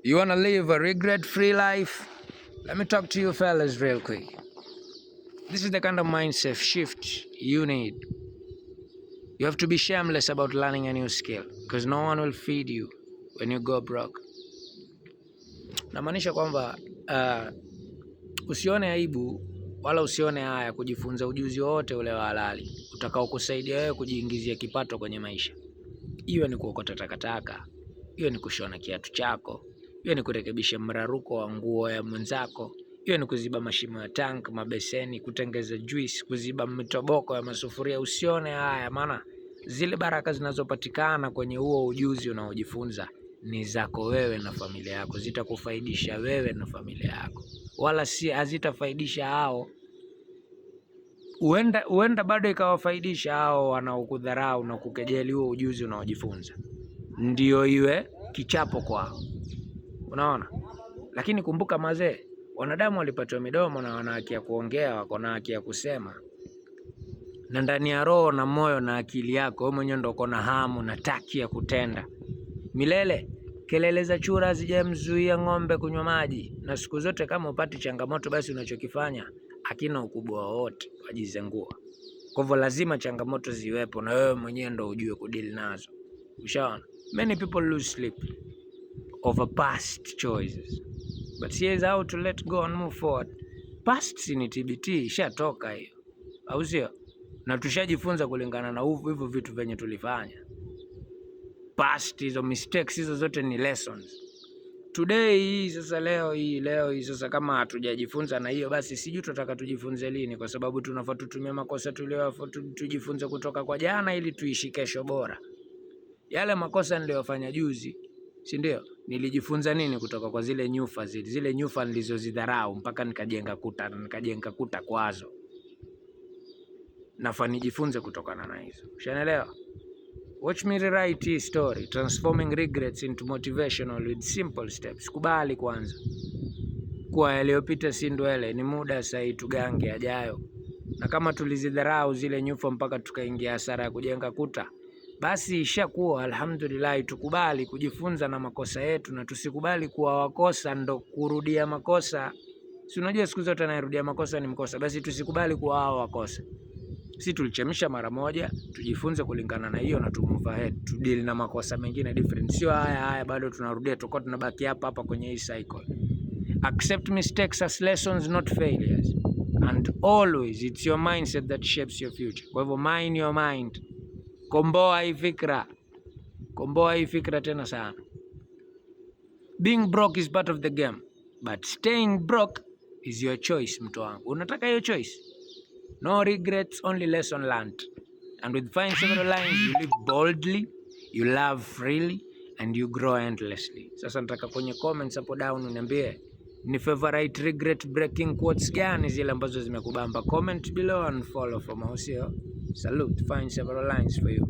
You wanna live a regret-free life? Let me talk to you fellas real quick. This is the kind of mindset shift you need. You have to be shameless about learning a new skill because no one will feed you when you go broke. Namaanisha kwamba usione aibu wala usione haya kujifunza ujuzi wote ule wa halali utakao kusaidia wewe kujiingizia kipato kwenye maisha. Iwe ni kuokota takataka, iwe ni kushona kiatu chako, iwe ni kurekebisha mraruko wa nguo ya mwenzako, iwe ni kuziba mashimo ya tank, mabeseni, kutengeza juice, kuziba mitoboko ya masufuria. Usione haya, maana zile baraka zinazopatikana kwenye huo ujuzi unaojifunza ni zako wewe na familia yako, zitakufaidisha wewe na familia yako, wala si hazitafaidisha hao. Uenda bado ikawafaidisha hao wanaokudharau na kukejeli huo ujuzi unaojifunza, ndio iwe kichapo kwao, unaona. Lakini kumbuka mazee, wanadamu walipatiwa midomo na wana haki ya kuongea, wako na haki ya kusema, na ndani ya roho na moyo na akili yako wewe mwenyewe ndio uko na hamu na taki ya kutenda milele. Kelele za chura hazijamzuia ng'ombe kunywa maji, na siku zote kama upati changamoto basi unachokifanya hakina ukubwa wowote, wajizengua. Kwa hivyo lazima changamoto ziwepo na wewe mwenyewe ndio ujue kudeal nazo. Ushaona? Many people lose sleep over past choices, but here's how to let go and move forward. Past ni TBT, ishatoka hiyo, au sio? Na tushajifunza kulingana na hivyo vitu venye tulifanya. Past hizo mistakes hizo zote ni lessons. Today sasa leo hii sasa kama hatujajifunza na hiyo basi sijui tutataka tujifunze lini, kwa sababu tunafaa tutumie makosa tujifunze kutoka kwa jana ili tuishi kesho bora. Yale makosa niliyofanya juzi, si ndio? Nilijifunza nini kutoka kwa zile nyufa nilizozidharau mpaka nikajenga kuta kwazo. Nafaa nijifunze kutokana na hizo. Ushanielewa? Watch me rewrite hii story, transforming regrets into motivational with simple steps. Kubali kwanza kuwa yaliyopita si ndwele, ni muda sasa tugange yajayo. Na kama tulizidharau zile nyufa mpaka tukaingia hasara ya kujenga kuta, basi ishakuwa alhamdulillah. Tukubali kujifunza na makosa yetu na tusikubali kuwa wakosa ndo kurudia makosa. Si unajua siku zote anayerudia makosa ni mkosa, basi tusikubali kuwa hao wakosa. Si tulichemsha mara moja, tujifunze kulingana na hiyo na to move ahead, to deal na makosa mengine different. Sio haya bado tunarudia, tukao tunabaki hapa kwenye hii cycle. Accept mistakes as lessons, not failures, and always it's your mindset that shapes your future. Kwa hivyo mind your mind. Komboa hii fikra tena sana. Being broke is part of the game, but staying broke is your choice, mtu wangu. Unataka hiyo choice? No regrets, only lesson learned. And with fine several lines, you live boldly, you love freely, and you grow endlessly. Sasa nataka kwenye comments hapo down uniambie ni favorite regret breaking quotes gani zile ambazo zimekubamba. Comment below and follow for more. Salute, fine several lines for you.